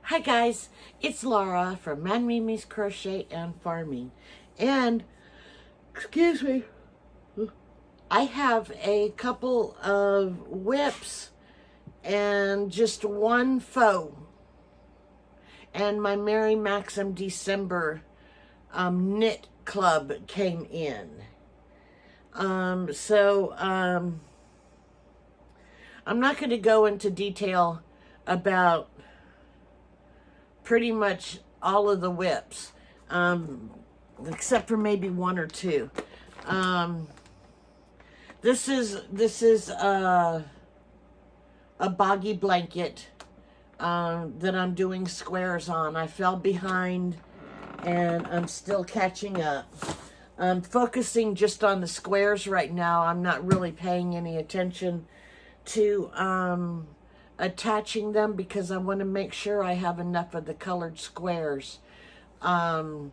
Hi guys, it's Laura from Mimi's Crochet and Farming, and excuse me, I have a couple of whips and just one faux, and my Merry Maxim December knit club came in. I'm not going to go into detail about pretty much all of the whips, except for maybe one or two. This is a boggy blanket that I'm doing squares on. I fell behind and I'm still catching up. I'm focusing just on the squares right now. I'm not really paying any attention to attaching them because I want to make sure I have enough of the colored squares. And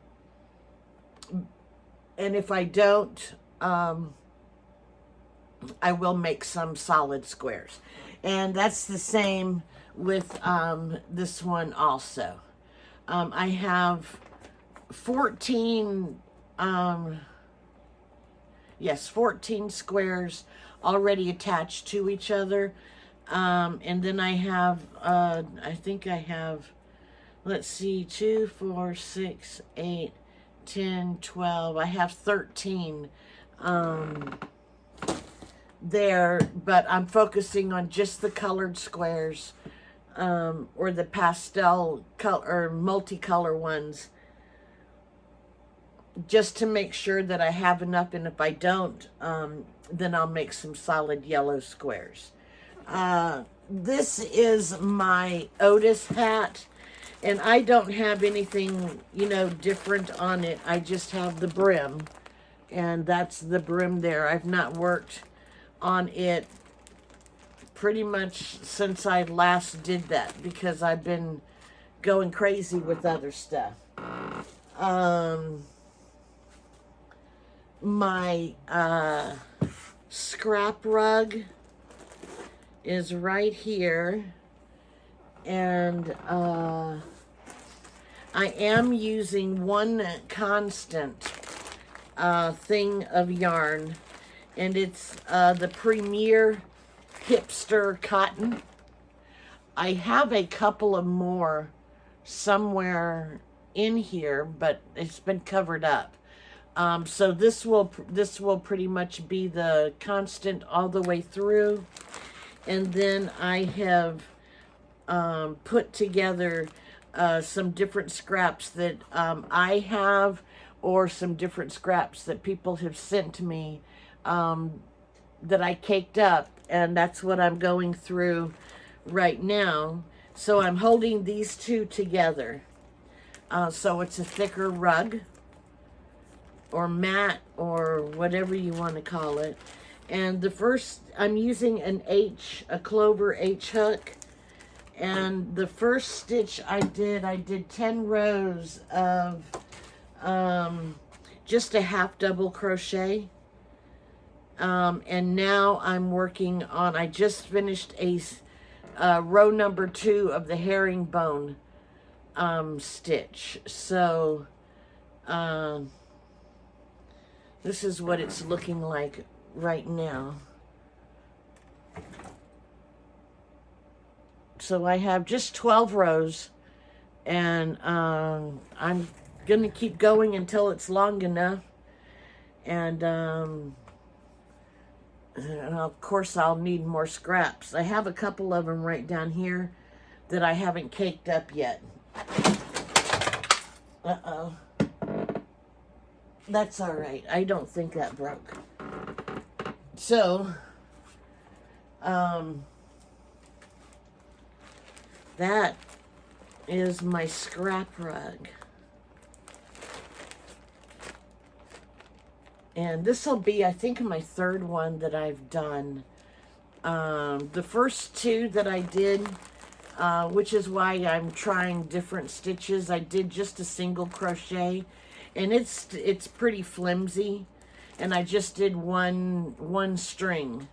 if I don't, I will make some solid squares. And that's the same with this one also. I have 14 squares already attached to each other. And then I have, I think I have, let's see, 2, 4, 6, 8, 10, 12. I have 13 there, but I'm focusing on just the colored squares, or the pastel color or multicolor ones, just to make sure that I have enough. And if I don't, then I'll make some solid yellow squares. This is my Otis hat, and I don't have anything, different on it. I just have the brim, and that's the brim there. I've not worked on it pretty much since I last did that because I've been going crazy with other stuff. My scrap rug is right here, and I am using one constant thing of yarn, and it's the Premier Hipster Cotton. I have a couple of more somewhere in here, but it's been covered up. So this will pretty much be the constant all the way through. And then I have put together some different scraps that I have, or some different scraps that people have sent to me that I caked up, and that's what I'm going through right now. So I'm holding these two together. So it's a thicker rug, or mat, or whatever you want to call it. And the first, I'm using a clover H hook. And the first stitch I did 10 rows of just a half double crochet. And now I'm working on, I just finished a row number 2 of the herringbone stitch. So this is what it's looking like right now. So I have just 12 rows, and I'm gonna keep going until it's long enough, and of course I'll need more scraps. I have a couple of them right down here that I haven't caked up yet. Uh-oh. That's all right. I don't think that broke. So, that is my scrap rug. And this will be, I think, my third one that I've done. The first two that I did, which is why I'm trying different stitches, I did just a single crochet, and it's pretty flimsy, and I just did one string,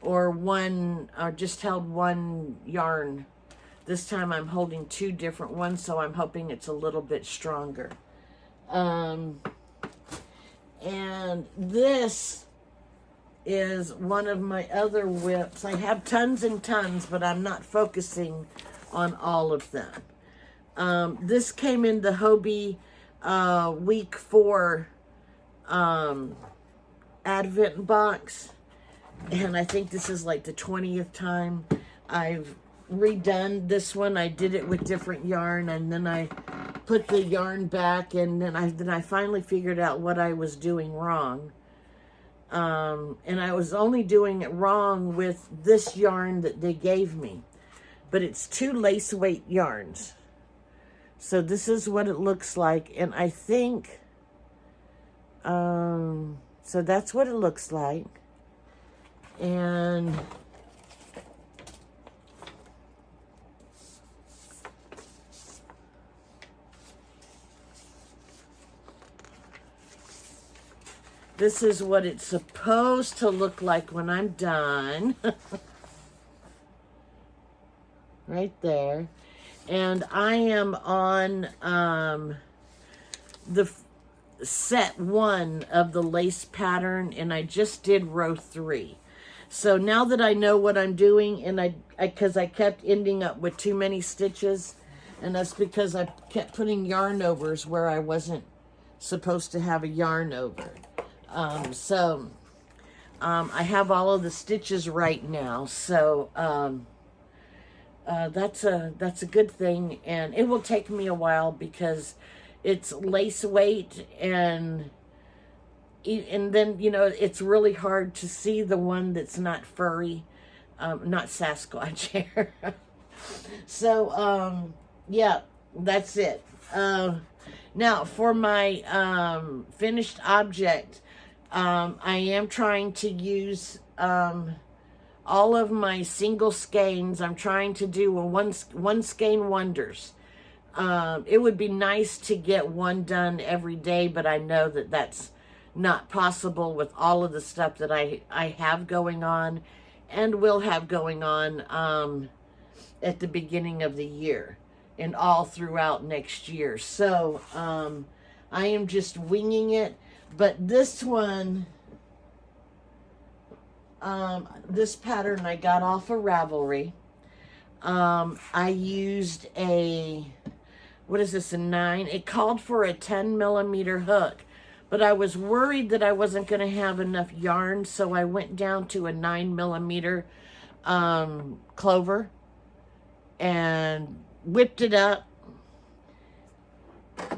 or just held one yarn This time I'm holding two different ones, so I'm hoping it's a little bit stronger. And this is one of my other whips. I have tons and tons, but I'm not focusing on all of them. This came in the Hobie week 4 Advent box, and I think this is like the 20th time I've redone this one. I did it with different yarn, and then I put the yarn back, and then I finally figured out what I was doing wrong. And I was only doing it wrong with this yarn that they gave me, but it's 2 lace weight yarns. So this is what it looks like, and I think, so that's what it looks like. And this is what it's supposed to look like when I'm done. Right there. And I am on the set 1 of the lace pattern, and I just did row 3. So now that I know what I'm doing, and because I kept ending up with too many stitches, and that's because I kept putting yarn overs where I wasn't supposed to have a yarn over. I have all of the stitches right now, so that's a good thing, and it will take me a while because it's lace weight, and then, you know, it's really hard to see the one that's not furry, not Sasquatch hair. So, yeah, that's it. Now, for my finished object, I am trying to use all of my single skeins. I'm trying to do a one skein wonders. It would be nice to get one done every day, but I know that that's not possible with all of the stuff that I have going on and will have going on at the beginning of the year and all throughout next year. So I am just winging it. But this one, this pattern I got off of Ravelry. I used what is this, a 9? It called for a 10 millimeter hook, but I was worried that I wasn't going to have enough yarn, so I went down to a 9 millimeter clover and whipped it up.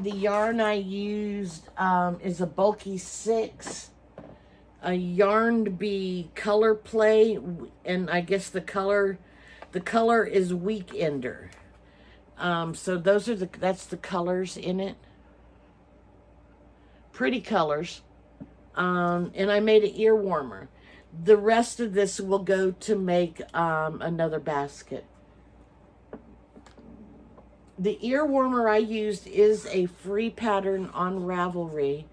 The yarn I used is a bulky 6, a yarn bee color play, and I guess the color is Weekender. So those are that's the colors in it. Pretty colors. And I made an ear warmer. The rest of this will go to make another basket. The ear warmer I used is a free pattern on Ravelry,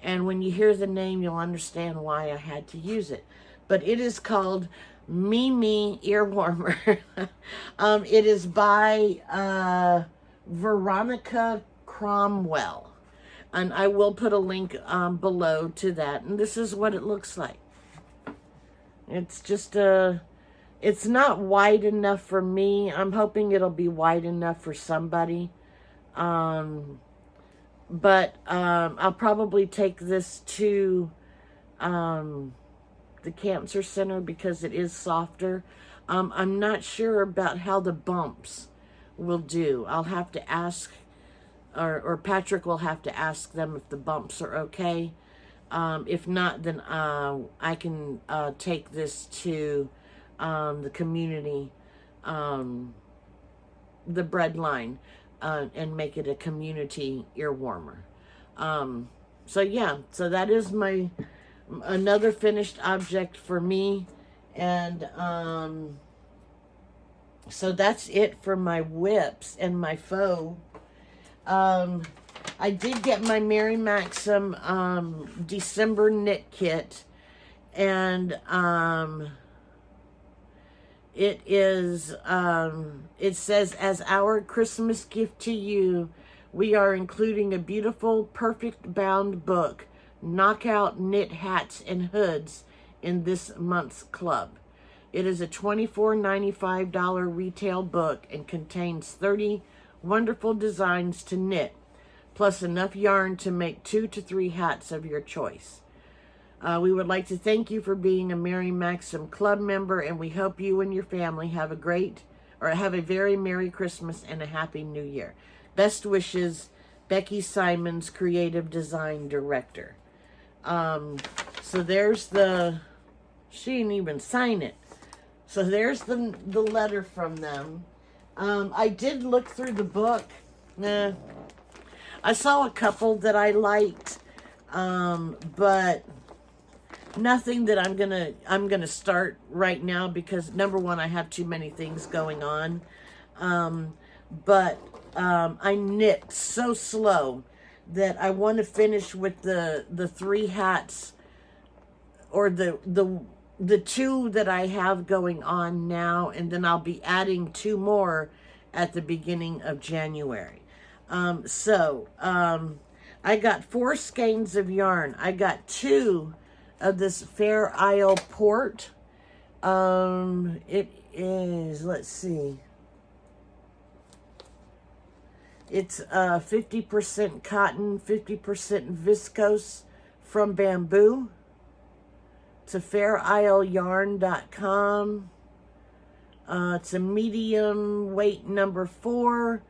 and when you hear the name, you'll understand why I had to use it. But it is called Mimi Ear Warmer. It is by Veronica Cromwell, and I will put a link below to that. And this is what it looks like. It's just it's not wide enough for me. I'm hoping it'll be wide enough for somebody. But I'll probably take this to the Cancer Center because it is softer. I'm not sure about how the bumps will do. I'll have to ask, or Patrick will have to ask them if the bumps are okay. If not, then I can take this to the community, the bread line, and make it a community ear warmer. So yeah, so that is another finished object for me. And so that's it for my whips and my faux. I did get my Mary Maxim December knit kit, and It is, it says, as our Christmas gift to you, we are including a beautiful, perfect bound book, Knockout Knit Hats and Hoods, in this month's club. It is a $24.95 retail book and contains 30 wonderful designs to knit, plus enough yarn to make 2 to 3 hats of your choice. We would like to thank you for being a Merry Maxim Club member, and we hope you and your family have a very Merry Christmas and a Happy New Year. Best wishes, Becky Simons, Creative Design Director. So there's she didn't even sign it. So there's the letter from them. I did look through the book. I saw a couple that I liked, but nothing that I'm gonna start right now because number one, I have too many things going on. But I knit so slow that I want to finish with the 3 hats, or the 2 that I have going on now, and then I'll be adding 2 more at the beginning of January. I got 4 skeins of yarn. I got 2 of this Fair Isle Port. It is, let's see. It's 50% cotton, 50% viscose from bamboo. To FairIsleYarn.com. It's a medium weight number 4,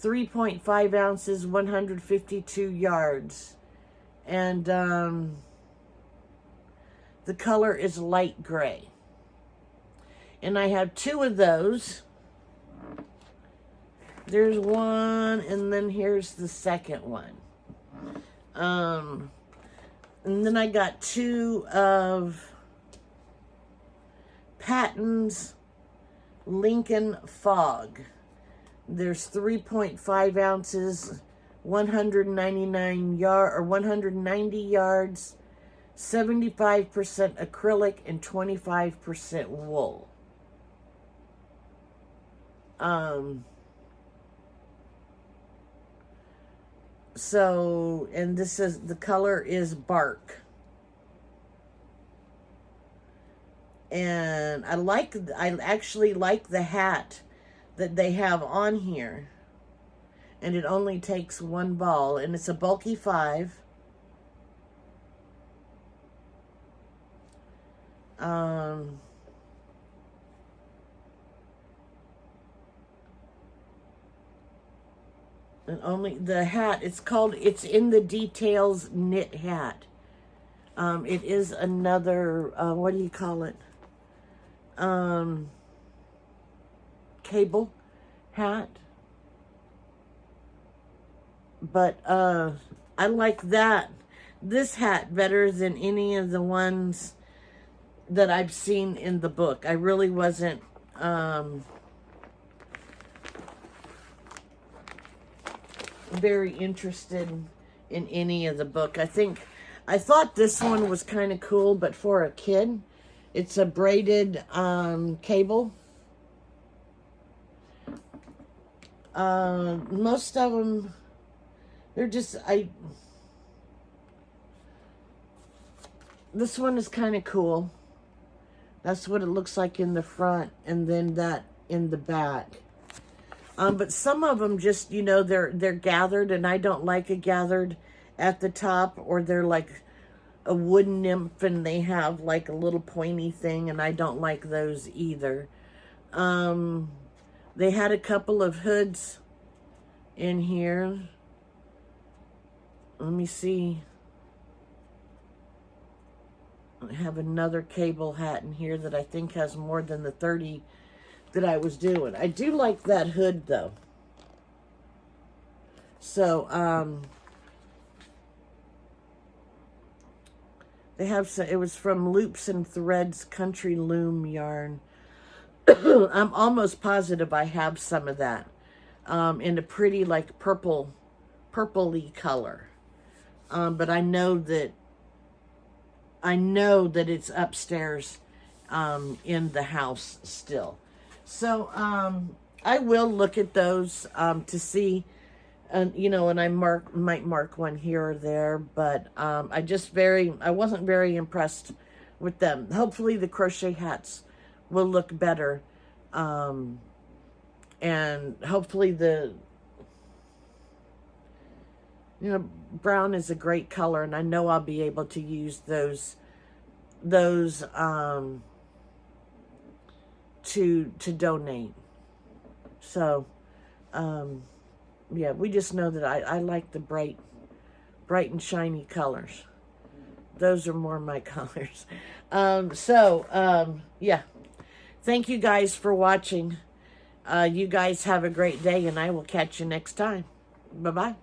3.5 ounces, 152 yards. And the color is light gray. And I have 2 of those. There's one, and then here's the second one. And then I got 2 of Patton's Lincoln Fog. There's 3.5 ounces, 190 yards, 75% acrylic, and 25% wool. So, and this is, the color is bark. And I actually like the hat that they have on here. And it only takes 1 ball, and it's a bulky 5. And only the hat, it's in the details knit hat. It is another, what do you call it? Cable hat. But I like this hat better than any of the ones that I've seen in the book. I really wasn't very interested in any of the book. I thought this one was kind of cool, but for a kid, it's a braided cable. Most of them, they're just, this one is kind of cool. That's what it looks like in the front, and then that in the back. But some of them just, they're gathered, and I don't like a gathered at the top, or they're like a wooden nymph and they have like a little pointy thing, and I don't like those either. They had a couple of hoods in here. Let me see. I have another cable hat in here that I think has more than the 30 that I was doing. I do like that hood though. So, they have some, it was from Loops and Threads Country Loom yarn. I'm almost positive I have some of that in a pretty like purpley color. But I know that it's upstairs in the house still. So, I will look at those, to see, you know, and I might mark one here or there, but, I wasn't very impressed with them. Hopefully the crochet hats will look better. And hopefully you know, brown is a great color, and I know I'll be able to use those, to donate. So, yeah, we just know that I like the bright and shiny colors. Those are more my colors. Yeah. Thank you guys for watching. You guys have a great day, and I will catch you next time. Bye-bye.